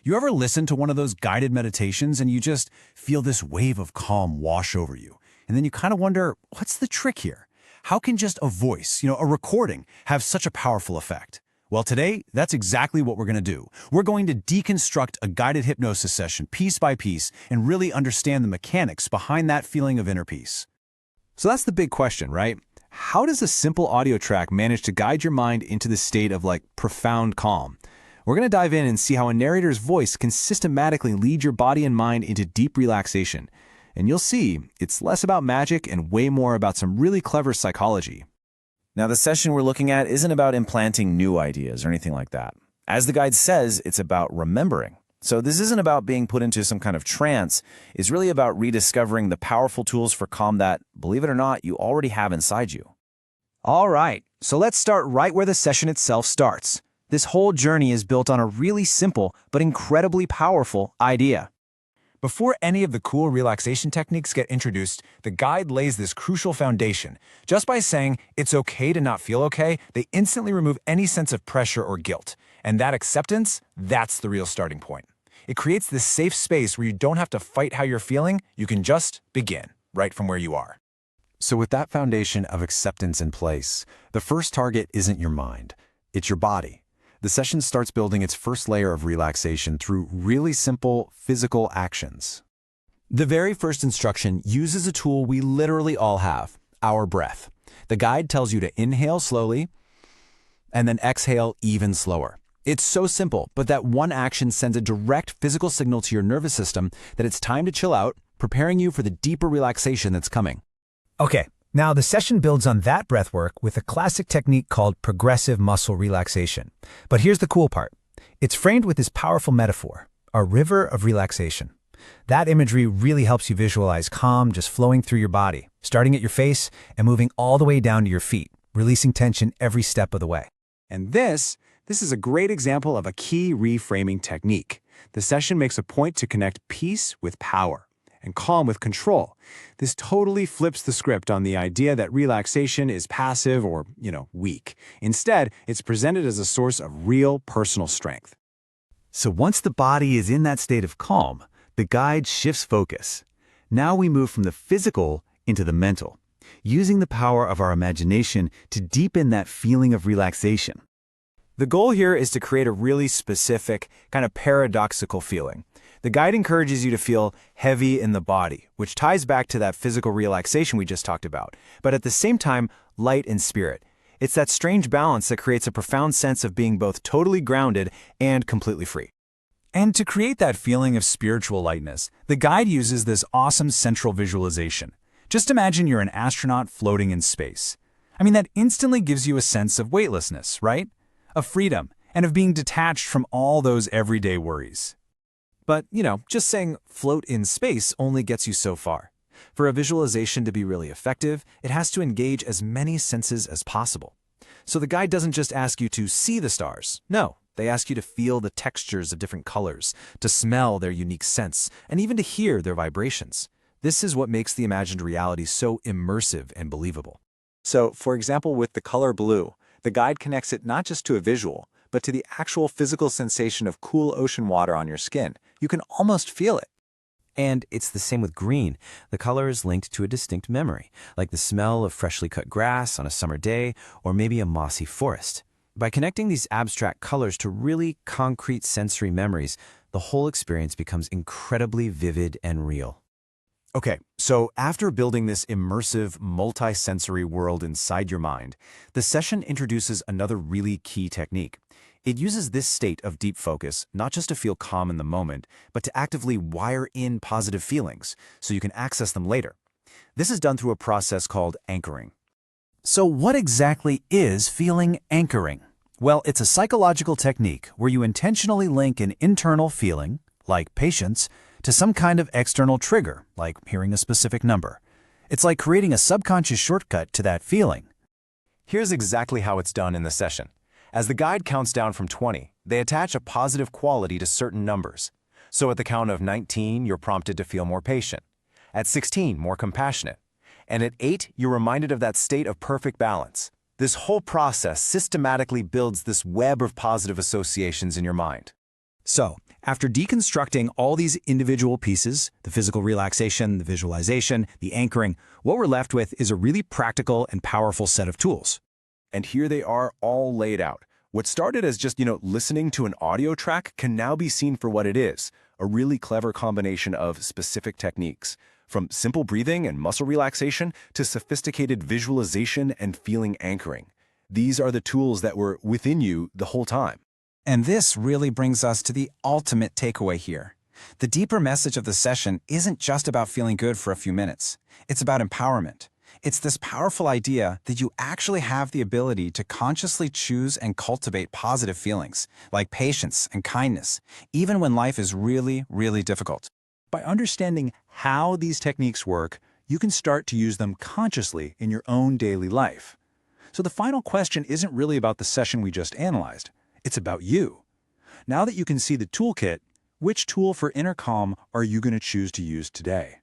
You ever listen to one of those guided meditations and you just feel this wave of calm wash over you? And then you kind of wonder, what's the trick here? How can just a voice, a recording, have such a powerful effect? Well, today, that's exactly what we're going to do. We're going to deconstruct a guided hypnosis session piece by piece and really understand the mechanics behind that feeling of inner peace. So that's the big question, right? How does a simple audio track manage to guide your mind into the state of profound calm? We're going to dive in and see how a narrator's voice can systematically lead your body and mind into deep relaxation. And you'll see, it's less about magic and way more about some really clever psychology. Now, the session we're looking at isn't about implanting new ideas or anything like that. As the guide says, it's about remembering. So this isn't about being put into some kind of trance. It's really about rediscovering the powerful tools for calm that, believe it or not, you already have inside you. All right, so let's start right where the session itself starts. This whole journey is built on a really simple but incredibly powerful idea. Before any of the cool relaxation techniques get introduced, the guide lays this crucial foundation. Just by saying, it's okay to not feel okay, they instantly remove any sense of pressure or guilt. And that acceptance, that's the real starting point. It creates this safe space where you don't have to fight how you're feeling, you can just begin, right from where you are. So with that foundation of acceptance in place, the first target isn't your mind, it's your body. The session starts building its first layer of relaxation through really simple physical actions. The very first instruction uses a tool we literally all have, our breath. The guide tells you to inhale slowly and then exhale even slower. It's so simple, but that one action sends a direct physical signal to your nervous system that it's time to chill out, preparing you for the deeper relaxation that's coming. Okay, now the session builds on that breathwork with a classic technique called progressive muscle relaxation. But here's the cool part. It's framed with this powerful metaphor, a river of relaxation. That imagery really helps you visualize calm just flowing through your body, starting at your face and moving all the way down to your feet, releasing tension every step of the way. And this is a great example of a key reframing technique. The session makes a point to connect peace with power and calm with control. This totally flips the script on the idea that relaxation is passive or, weak. Instead, it's presented as a source of real personal strength. So once the body is in that state of calm, the guide shifts focus. Now we move from the physical into the mental, using the power of our imagination to deepen that feeling of relaxation. The goal here is to create a really specific, kind of paradoxical feeling. The guide encourages you to feel heavy in the body, which ties back to that physical relaxation we just talked about, but at the same time, light in spirit. It's that strange balance that creates a profound sense of being both totally grounded and completely free. And to create that feeling of spiritual lightness, the guide uses this awesome central visualization. Just imagine you're an astronaut floating in space. That instantly gives you a sense of weightlessness, right? Of freedom, and of being detached from all those everyday worries. But, just saying float in space only gets you so far. For a visualization to be really effective, it has to engage as many senses as possible. So the guide doesn't just ask you to see the stars. No, they ask you to feel the textures of different colors, to smell their unique scents, and even to hear their vibrations. This is what makes the imagined reality so immersive and believable. So, for example, with the color blue, the guide connects it not just to a visual, but to the actual physical sensation of cool ocean water on your skin. You can almost feel it. And it's the same with green. The color is linked to a distinct memory, like the smell of freshly cut grass on a summer day, or maybe a mossy forest. By connecting these abstract colors to really concrete sensory memories, the whole experience becomes incredibly vivid and real. Okay, so after building this immersive, multi-sensory world inside your mind, the session introduces another really key technique. It uses this state of deep focus not just to feel calm in the moment, but to actively wire in positive feelings so you can access them later. This is done through a process called anchoring. So what exactly is feeling anchoring? Well, it's a psychological technique where you intentionally link an internal feeling, like patience, to some kind of external trigger, like hearing a specific number. It's like creating a subconscious shortcut to that feeling. Here's exactly how it's done in the session. As the guide counts down from 20, they attach a positive quality to certain numbers. So at the count of 19, you're prompted to feel more patient. At 16, more compassionate. And at 8, you're reminded of that state of perfect balance. This whole process systematically builds this web of positive associations in your mind. So, After deconstructing all these individual pieces, the physical relaxation, the visualization, the anchoring, what we're left with is a really practical and powerful set of tools. And here they are all laid out. What started as just, listening to an audio track can now be seen for what it is, a really clever combination of specific techniques, from simple breathing and muscle relaxation to sophisticated visualization and feeling anchoring. These are the tools that were within you the whole time. And this really brings us to the ultimate takeaway here. The deeper message of the session isn't just about feeling good for a few minutes. It's about empowerment. It's this powerful idea that you actually have the ability to consciously choose and cultivate positive feelings, like patience and kindness, even when life is really, really difficult. By understanding how these techniques work, you can start to use them consciously in your own daily life. So the final question isn't really about the session we just analyzed. It's about you. Now that you can see the toolkit, which tool for inner calm are you going to choose to use today?